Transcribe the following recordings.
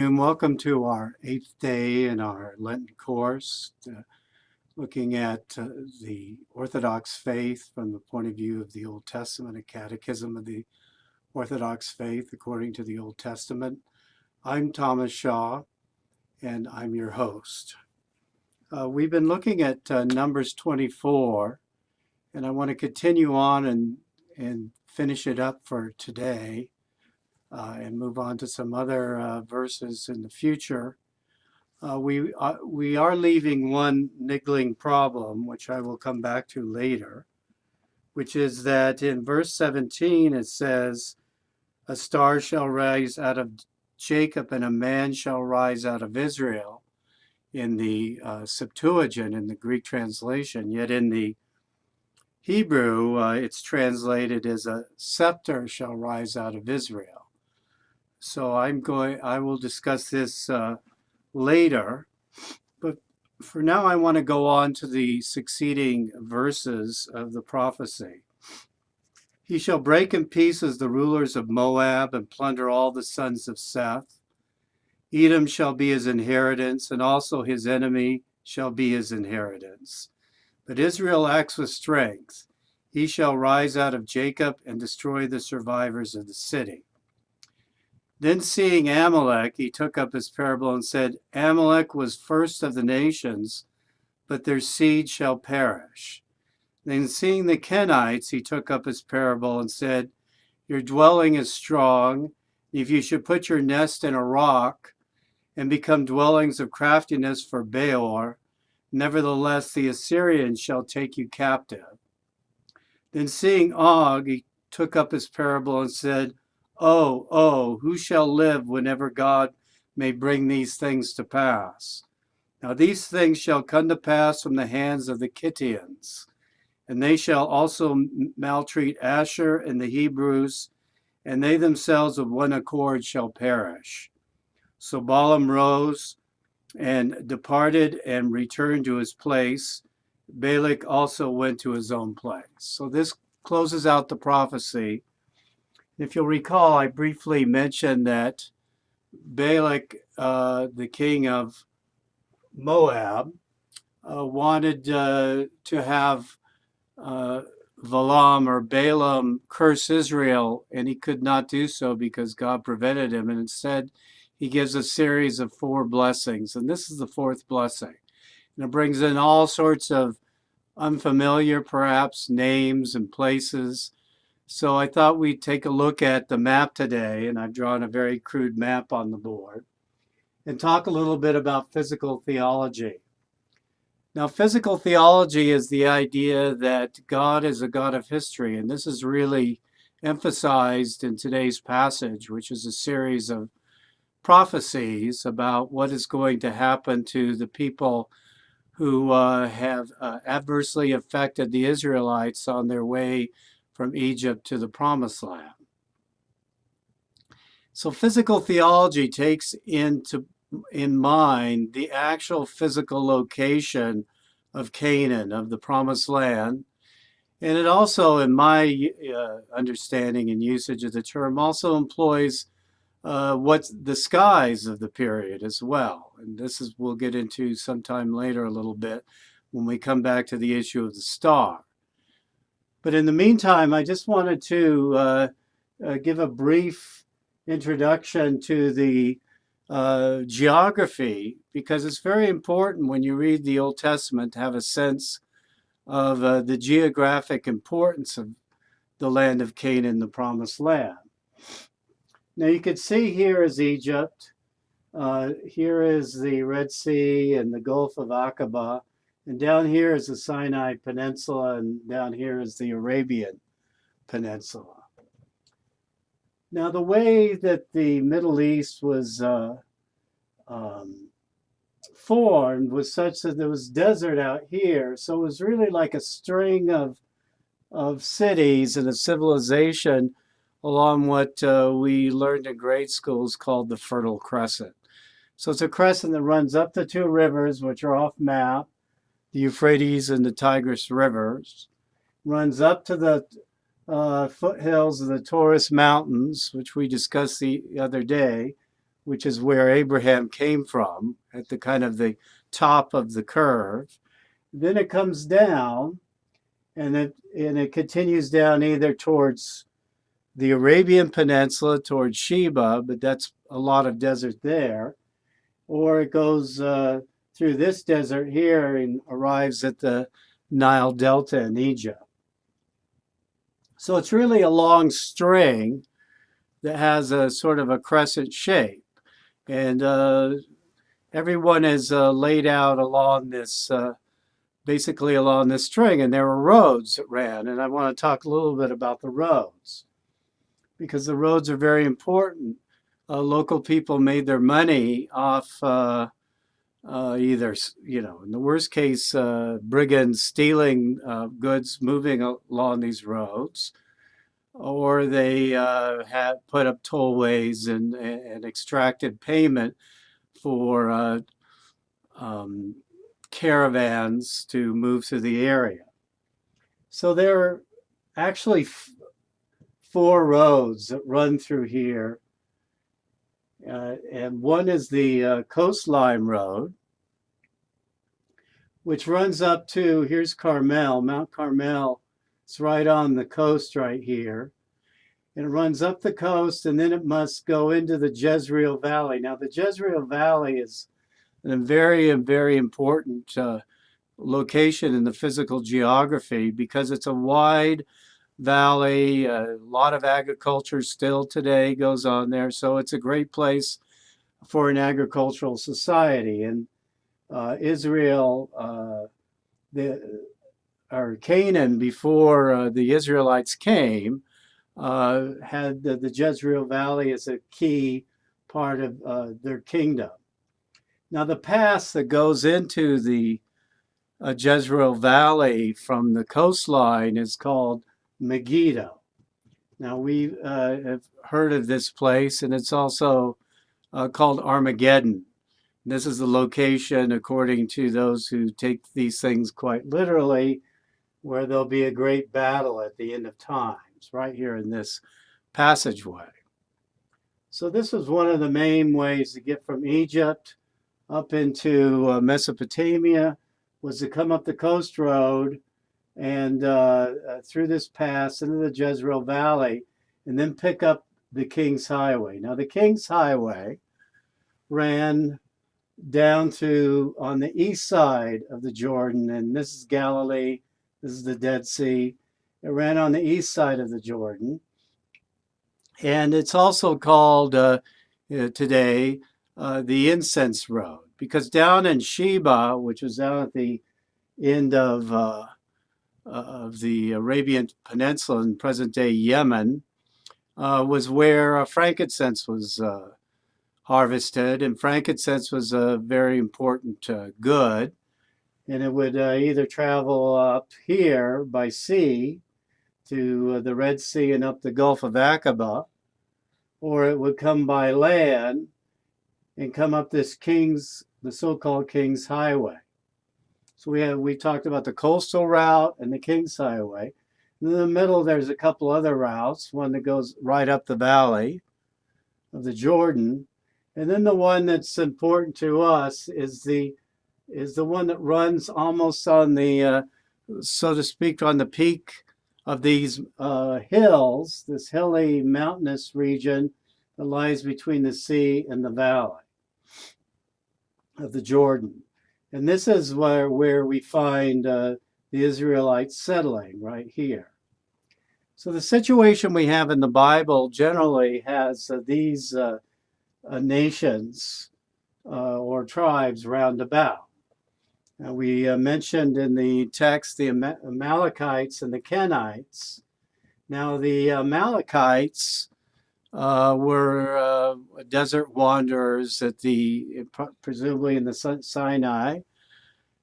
And welcome to our 8th day in our Lenten course, looking at the Orthodox faith from the point of view of the Old Testament, a catechism of the Orthodox faith according to the Old Testament. I'm Thomas Shaw, and I'm your host. We've been looking at Numbers 24, and I want to continue on and finish it up for today. And move on to some other verses in the future. We are leaving one niggling problem, which I will come back to later, which is that in verse 17 it says, "A star shall rise out of Jacob, and a man shall rise out of Israel," in the Septuagint, in the Greek translation. Yet in the Hebrew, it's translated as "a scepter shall rise out of Israel." So I will discuss this later, but for now I want to go on to the succeeding verses of the prophecy. "He shall break in pieces the rulers of Moab and plunder all the sons of Seth. Edom shall be his inheritance, and also his enemy shall be his inheritance. But Israel acts with strength. He shall rise out of Jacob and destroy the survivors of the city. Then seeing Amalek, he took up his parable and said, Amalek was first of the nations, but their seed shall perish. Then seeing the Kenites, he took up his parable and said, your dwelling is strong. If you should put your nest in a rock and become dwellings of craftiness for Beor, nevertheless the Assyrians shall take you captive. Then seeing Og, he took up his parable and said, Oh, who shall live whenever God may bring these things to pass? Now these things shall come to pass from the hands of the Kittians, and they shall also maltreat Asher and the Hebrews, and they themselves of one accord shall perish. So Balaam rose and departed and returned to his place. Balak also went to his own place." So this closes out the prophecy. If you'll recall, I briefly mentioned that Balak, the king of Moab, wanted to have Balaam curse Israel, and he could not do so because God prevented him. And instead, he gives a series of 4 blessings, and this is the 4th blessing. And it brings in all sorts of unfamiliar, perhaps, names and places. So I thought we'd take a look at the map today, and I've drawn a very crude map on the board, and talk a little bit about physical theology. Now, physical theology is the idea that God is a God of history, and this is really emphasized in today's passage, which is a series of prophecies about what is going to happen to the people who have adversely affected the Israelites on their way from Egypt to the Promised Land. So physical theology takes in mind the actual physical location of Canaan, of the Promised Land. And it also, in my understanding and usage of the term, also employs what's the skies of the period as well. And this is we'll get into sometime later a little bit when we come back to the issue of the star. But in the meantime, I just wanted to give a brief introduction to the geography, because it's very important when you read the Old Testament to have a sense of the geographic importance of the land of Canaan, the Promised Land. Now you can see here is Egypt. Here is the Red Sea and the Gulf of Aqaba. And down here is the Sinai Peninsula, and down here is the Arabian Peninsula. Now, the way that the Middle East was formed was such that there was desert out here. So it was really like a string of cities and a civilization along what we learned in grade schools called the Fertile Crescent. So it's a crescent that runs up the 2 rivers, which are off map, the Euphrates and the Tigris rivers, runs up to the foothills of the Taurus Mountains, which we discussed the other day, which is where Abraham came from, at the kind of the top of the curve. Then it comes down, and it continues down either towards the Arabian Peninsula, towards Sheba, but that's a lot of desert there, or it goes through this desert here and arrives at the Nile Delta in Egypt. So it's really a long string that has a sort of a crescent shape. And everyone is laid out along this, basically along this string. And there were roads that ran. And I want to talk a little bit about the roads, because the roads are very important. Local people made their money off either, in the worst case, brigands stealing goods moving along these roads, or they had put up tollways and extracted payment for caravans to move through the area. So there are actually 4 roads that run through here. And one is the coastline road, which runs up to, here's Carmel, Mount Carmel. It's right on the coast right here. And it runs up the coast, and then it must go into the Jezreel Valley. Now, the Jezreel Valley is a very, very important location in the physical geography, because it's a wide valley. A lot of agriculture still today goes on there. So it's a great place for an agricultural society. And Israel, or Canaan, before the Israelites came, had the Jezreel Valley as a key part of their kingdom. Now, the pass that goes into the Jezreel Valley from the coastline is called Megiddo. Now, we have heard of this place, and it's also called Armageddon. This is the location, according to those who take these things quite literally, where there'll be a great battle at the end of times, right here in this passageway. So this was one of the main ways to get from Egypt up into Mesopotamia, was to come up the coast road and through this pass into the Jezreel Valley, and then pick up the King's Highway. Now, the King's Highway ran down to on the east side of the Jordan, and this is Galilee, this is the Dead Sea. It ran on the east side of the Jordan, and it's also called today the Incense Road, because down in Sheba, which was down at the end of the Arabian Peninsula in present-day Yemen, was where frankincense was harvested, and frankincense was a very important good, and it would either travel up here by sea to the Red Sea and up the Gulf of Aqaba, or it would come by land and come up this the so-called King's Highway. So we talked about the coastal route and the King's Highway. In the middle, there's a couple other routes, one that goes right up the valley of the Jordan. And then the one that's important to us is the one that runs almost on the, so to speak, on the peak of these hills, this hilly mountainous region that lies between the sea and the valley of the Jordan. And this is where we find the Israelites settling, right here. So the situation we have in the Bible generally has these nations or tribes round about. We mentioned in the text the Amalekites and the Kenites. Now, the Amalekites were desert wanderers presumably in the Sinai,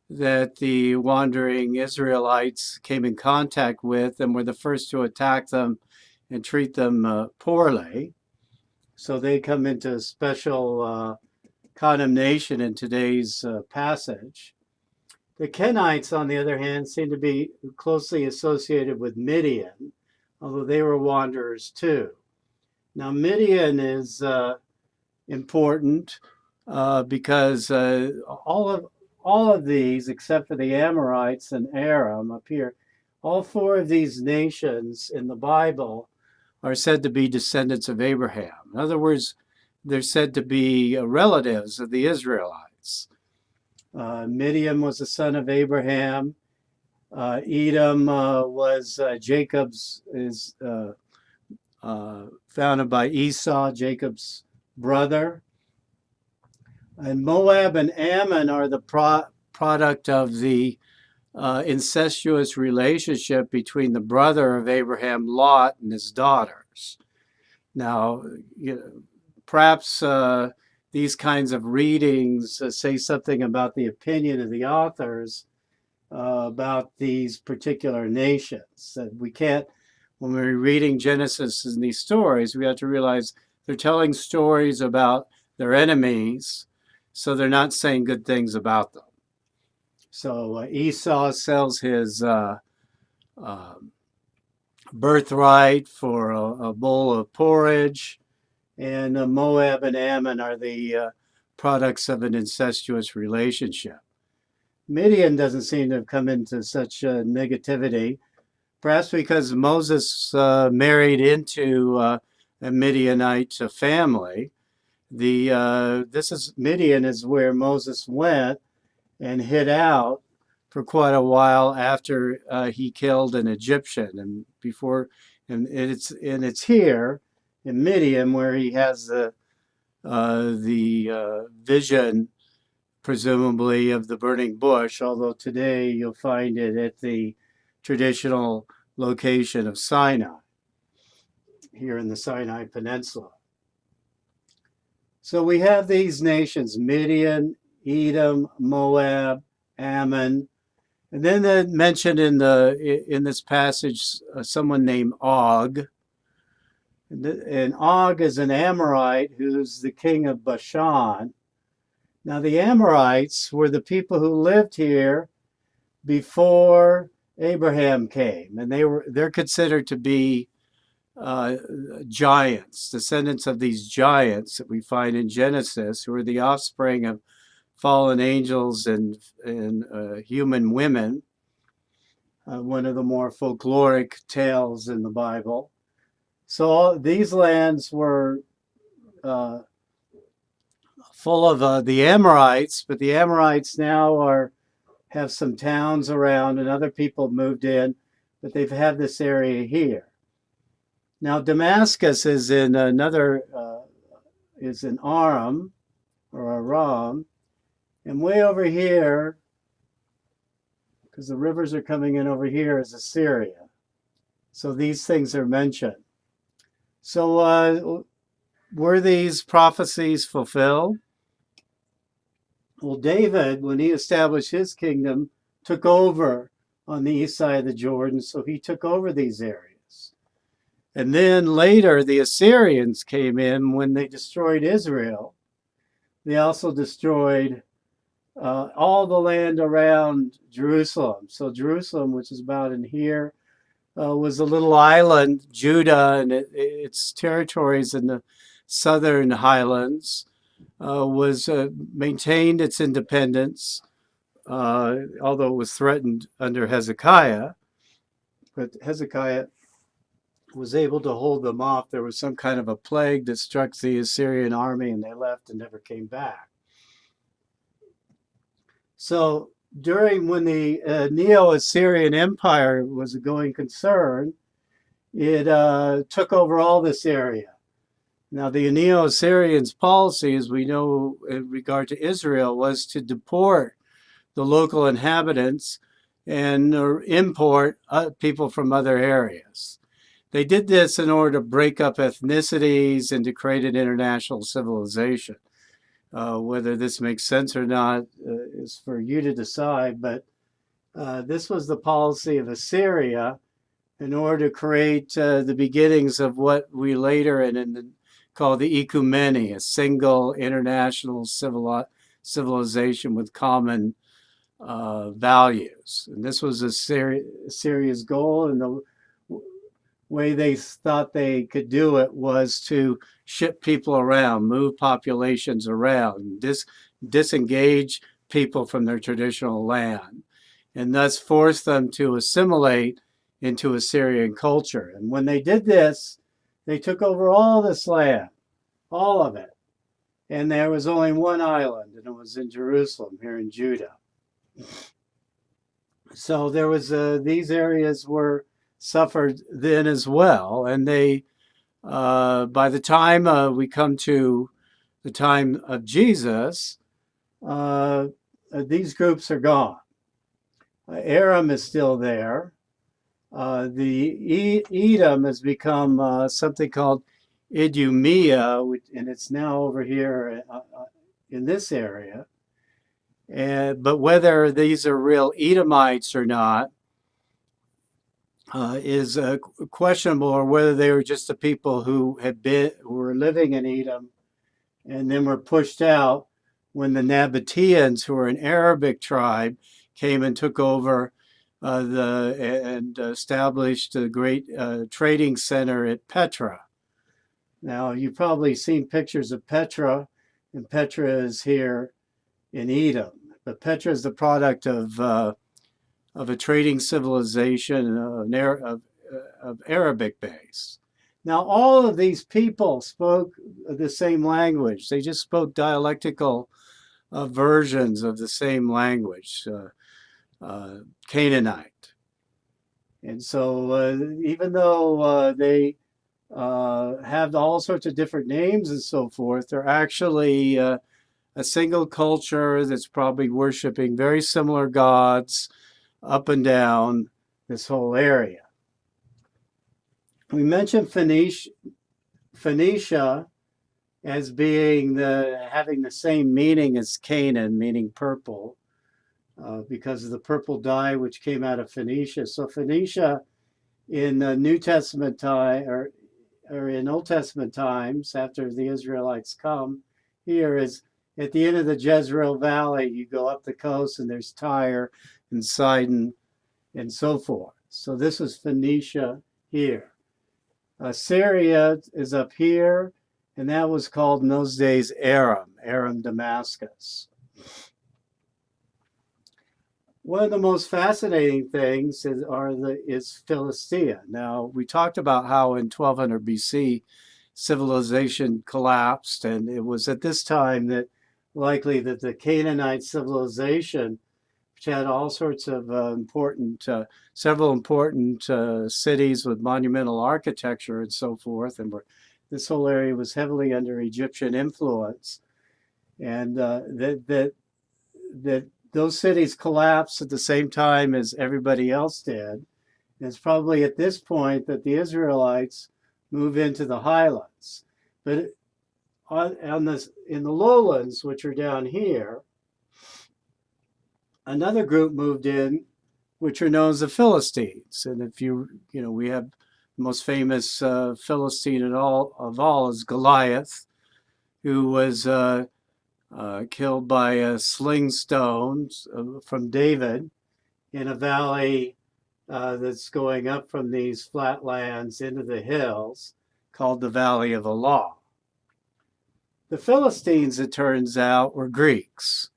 that the wandering Israelites came in contact with and were the first to attack them and treat them poorly. So they come into special condemnation in today's passage. The Kenites, on the other hand, seem to be closely associated with Midian, although they were wanderers too. Now, Midian is important because all of these, except for the Amorites and Aram up here, all four of these nations in the Bible are said to be descendants of Abraham. In other words, they're said to be relatives of the Israelites. Midian was a son of Abraham. Edom was Jacob's, is founded by Esau, Jacob's brother. And Moab and Ammon are the product of the incestuous relationship between the brother of Abraham, Lot, and his daughters. Now, perhaps these kinds of readings say something about the opinion of the authors about these particular nations. That we can't, when we're reading Genesis and these stories, we have to realize they're telling stories about their enemies, so they're not saying good things about them. So Esau sells his birthright for a bowl of porridge, and Moab and Ammon are the products of an incestuous relationship. Midian doesn't seem to have come into such negativity, perhaps because Moses married into a Midianite family. Midian is where Moses went and hid out for quite a while after he killed an Egyptian, and it's here in Midian where he has the vision, presumably, of the burning bush. Although today you'll find it at the traditional location of Sinai, here in the Sinai Peninsula. So we have these nations: Midian, Edom, Moab, Ammon, and then they mentioned in this passage someone named Og. And Og is an Amorite who's the king of Bashan. Now the Amorites were the people who lived here before Abraham came, and they're considered to be giants, descendants of these giants that we find in Genesis, who are the offspring of fallen angels and human women, one of the more folkloric tales in the Bible. So these lands were full of the Amorites, but the Amorites now have some towns around, and other people moved in, but they've had this area here. Now Damascus is in is in Aram, or Aram, and way over here, because the rivers are coming in over here, is Assyria. So these things are mentioned. So were these prophecies fulfilled? Well, David, when he established his kingdom, took over on the east side of the Jordan, so he took over these areas. And then later, the Assyrians came in when they destroyed Israel. They also destroyed all the land around Jerusalem. So Jerusalem, which is about in here, was a little island. Judah and its territories in the southern highlands was maintained its independence, although it was threatened under Hezekiah. But Hezekiah was able to hold them off. There was some kind of a plague that struck the Assyrian army, and they left and never came back. So when the Neo-Assyrian Empire was a going concern, it took over all this area. Now, the Neo-Assyrians' policy, as we know in regard to Israel, was to deport the local inhabitants and import people from other areas. They did this in order to break up ethnicities and to create an international civilization. Whether this makes sense or not is for you to decide, but this was the policy of Assyria in order to create the beginnings of what we later call the ecumeny, a single international civilization with common values. And this was Assyria's goal, and way they thought they could do it was to ship people around, move populations around, disengage people from their traditional land, and thus force them to assimilate into Assyrian culture. And when they did this, they took over all this land, all of it. And there was only one island, and it was in Jerusalem, here in Judah. So there was these areas were suffered then as well, and they by the time we come to the time of Jesus, these groups are gone. Aram is still there. The Edom has become something called Idumea, and it's now over here in this area. But whether these are real Edomites or not is questionable, or whether they were just the people who were living in Edom and then were pushed out when the Nabateans, who were an Arabic tribe, came and took over and established a great trading center at Petra. Now, you've probably seen pictures of Petra, and Petra is here in Edom. But Petra is the product of a trading civilization of Arabic base. Now, all of these people spoke the same language. They just spoke dialectical versions of the same language, Canaanite. And so even though they have all sorts of different names and so forth, they're actually a single culture that's probably worshiping very similar gods up and down this whole area. We mentioned Phoenicia as being having the same meaning as Canaan, meaning purple, because of the purple dye which came out of Phoenicia. So Phoenicia in New Testament time or in Old Testament times, after the Israelites come, here is at the end of the Jezreel Valley. You go up the coast and there's Tyre and Sidon and so forth. So this is Phoenicia here. Syria is up here, and that was called in those days Aram Damascus. One of the most fascinating things is Philistia. Now, we talked about how in 1200 BC civilization collapsed, and it was at this time that likely that the Canaanite civilization, which had all sorts of several important cities with monumental architecture and so forth, and this whole area was heavily under Egyptian influence, and that those cities collapsed at the same time as everybody else did. And it's probably at this point that the Israelites move into the highlands. But in the lowlands, which are down here, another group moved in, which are known as the Philistines. And if we have the most famous Philistine of all is Goliath, who was killed by a sling stone from David in a valley that's going up from these flatlands into the hills called the Valley of Elah. The Philistines, it turns out, were Greeks.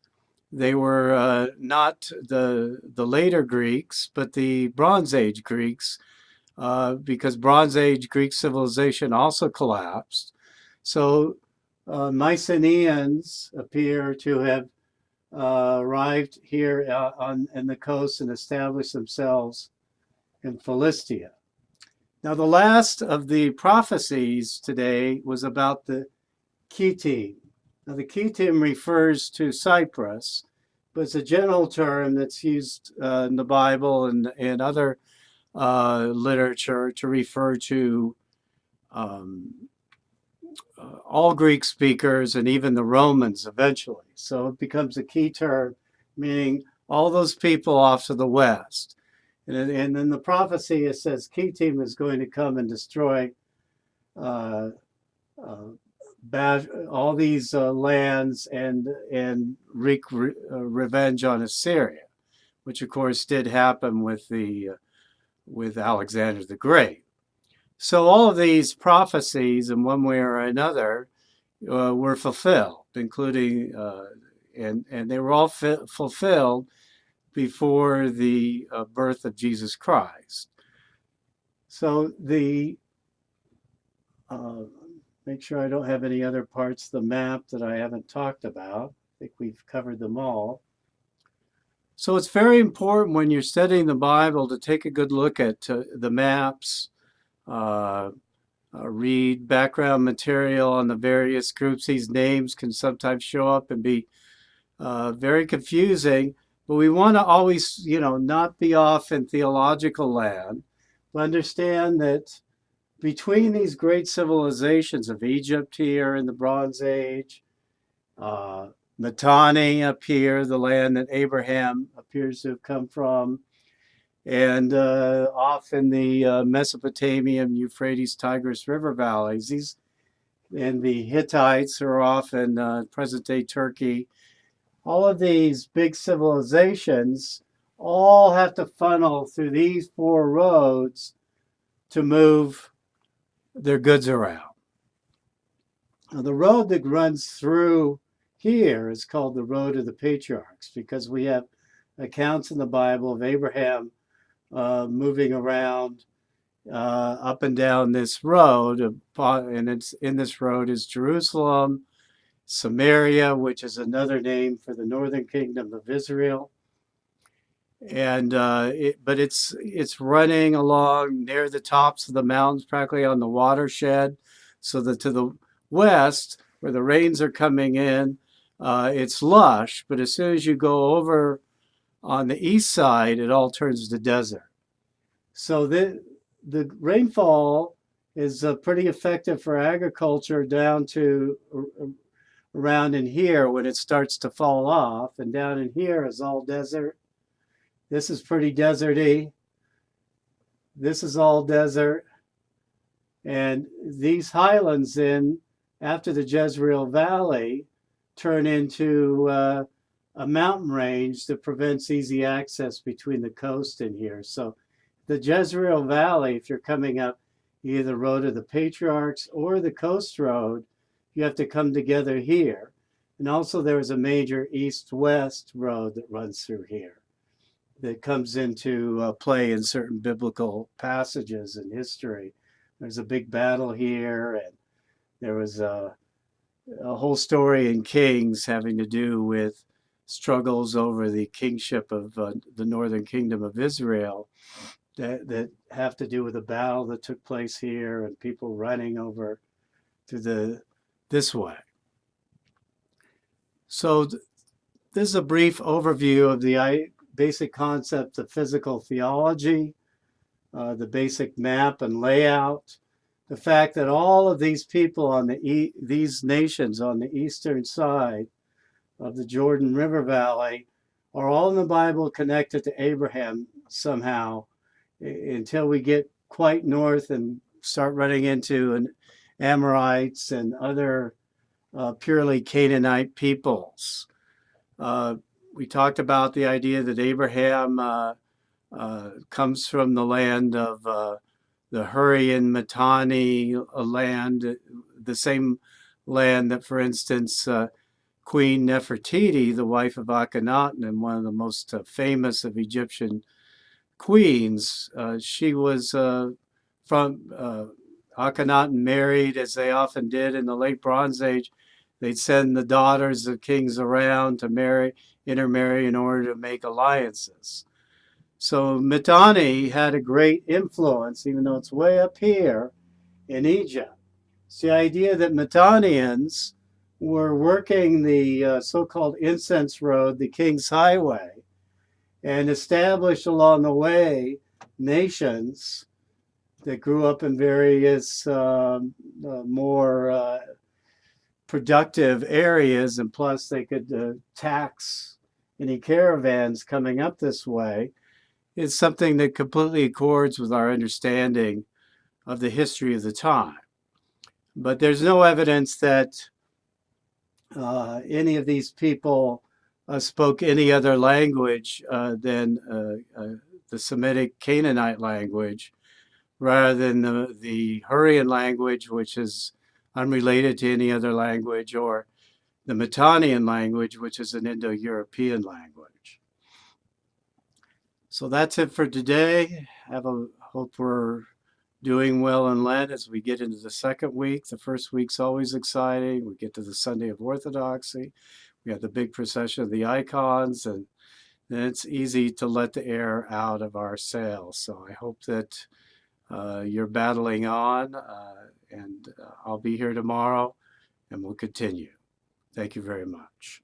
They were not the later Greeks, but the Bronze Age Greeks, because Bronze Age Greek civilization also collapsed. So Mycenaeans appear to have arrived here in the coast and established themselves in Philistia. Now, the last of the prophecies today was about the Kittim. Now, the Kittim refers to Cyprus, but it's a general term that's used in the Bible and in other literature to refer to all Greek speakers and even the Romans eventually. So it becomes a key term, meaning all those people off to the west. And in the prophecy, it says Kittim is going to come and destroy all these lands and wreak revenge on Assyria, which of course did happen with Alexander the Great. So all of these prophecies, in one way or another, were fulfilled, including and they were all fulfilled before the birth of Jesus Christ. So the uh, make sure I don't have any other parts of the map that I haven't talked about. I think we've covered them all. So it's very important when you're studying the Bible to take a good look at the maps, uh, read background material on the various groups. These names can sometimes show up and be very confusing, but we want to always, not be off in theological land, but understand that between these great civilizations of Egypt here in the Bronze Age, uh, Mitanni up here, the land that Abraham appears to have come from, and off in the Mesopotamian Euphrates Tigris River valleys. These and the Hittites are off in present day Turkey. All of these big civilizations all have to funnel through these four roads to move their goods around. Now, the road that runs through here is called the Road of the Patriarchs because we have accounts in the Bible of Abraham moving around up and down this road, and it's in this road is Jerusalem, Samaria, which is another name for the northern kingdom of Israel, and but it's running along near the tops of the mountains, practically on the watershed, so that to the west, where the rains are coming in, it's lush, but as soon as you go over on the east side, it all turns to desert. So the rainfall is pretty effective for agriculture down to around in here when it starts to fall off, and down in here is all desert. This is pretty deserty. This is all desert. And these highlands then, after the Jezreel Valley, turn into a mountain range that prevents easy access between the coast and here. So the Jezreel Valley, if you're coming up either the Road of the Patriarchs or the Coast Road, you have to come together here. And also there is a major east-west road that runs through here that comes into play in certain biblical passages in history. There's a big battle here, and there was a whole story in Kings having to do with struggles over the kingship of the northern kingdom of Israel that have to do with a battle that took place here and people running over to this way. So this is a brief overview of the basic concept of physical theology, the basic map and layout, the fact that all of these people on these nations on the eastern side of the Jordan River Valley are all in the Bible connected to Abraham somehow until we get quite north and start running into Amorites and other purely Canaanite peoples. We talked about the idea that Abraham comes from the land of the Hurrian Mitanni land, the same land that, for instance, Queen Nefertiti, the wife of Akhenaten and one of the most famous of Egyptian queens, she was from Akhenaten married, as they often did in the late Bronze Age. They'd send the daughters of kings around to intermarry in order to make alliances. So Mitanni had a great influence, even though it's way up here in Egypt. It's the idea that Mitannians were working the so-called incense road, the King's Highway, and established along the way nations that grew up in various more productive areas, and plus they could tax any caravans coming up this way. Is something that completely accords with our understanding of the history of the time. But there's no evidence that any of these people spoke any other language than the Semitic Canaanite language. rather than the Hurrian language, which is unrelated to any other language, or the Mitannian language, which is an Indo-European language. So that's it for today. Hope we're doing well in Lent as we get into the second week. The first week's always exciting. We get to the Sunday of Orthodoxy. We have the big procession of the icons, and then it's easy to let the air out of our sails. So I hope that you're battling on, and I'll be here tomorrow, and we'll continue. Thank you very much.